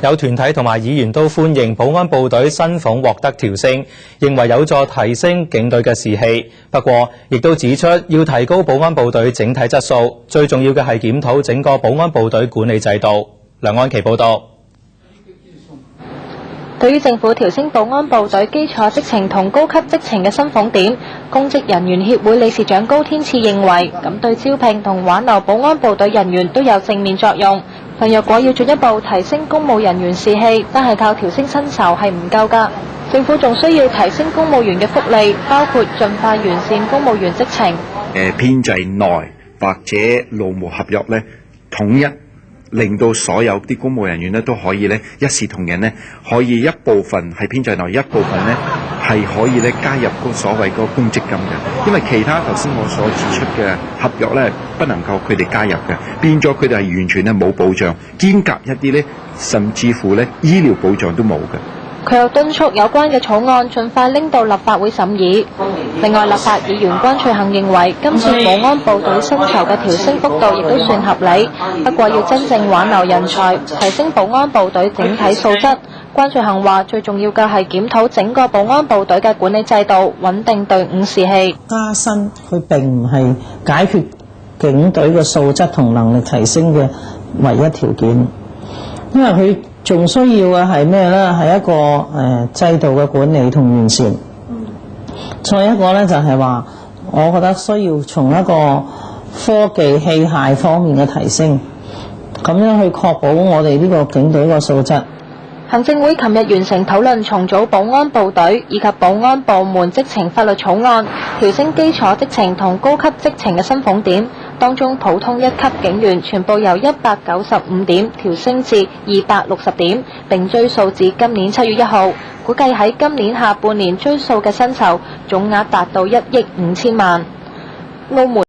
有團體同埋議員都歡迎保安部隊薪俸獲得調升，認為有助提升警隊嘅士氣。不過，亦都指出要提高保安部隊整體質素，最重要嘅係檢討整個保安部隊管理制度。梁安琪報導。對於政府調升保安部隊基礎職程同高級職程嘅薪俸點，公職人員協會理事長高天賜認為，咁對招聘同挽留保安部隊人員都有正面作用。但若果要進一步提升公務人員士氣，單係靠調升薪酬係唔夠㗎。政府仲需要提升公務員嘅福利，包括盡快完善公務員職程。編制內或者勞務合約咧統一。令到所有啲公務人員咧都可以咧一視同仁咧，可以一部分係編制內，一部分咧係可以咧加入個所謂個公積金嘅。因為其他頭先我所指出嘅合約咧，不能夠佢哋加入嘅，變咗佢哋係完全咧冇保障，兼夾一啲咧甚至乎咧醫療保障都冇嘅。佢又敦促有關嘅草案盡快拎到立法會審議。另外，立法議員關翠杏認為，今次保安部隊薪酬嘅調升幅度亦都算合理，不過要真正挽留人才，提升保安部隊整體素質。關翠杏話，最重要嘅係檢討整個保安部隊嘅管理制度，穩定隊伍士氣。加薪佢並唔係解決警隊嘅素質同能力提升嘅唯一條件，因為佢仲需要嘅係咩呢？係一個制度嘅管理同完善。再一個呢，就係話，我覺得需要從一個科技器械方面嘅提升，咁樣去確保我哋呢個警隊嘅素質。行政會琴日完成討論重組保安部隊以及保安部門職程法律草案，調升基礎職程同高級職程嘅薪俸點。當中普通一級警員全部由195點調升至260點，並追溯至今年7月1號。估計喺今年下半年追溯嘅薪酬總額達到1億5千萬。澳門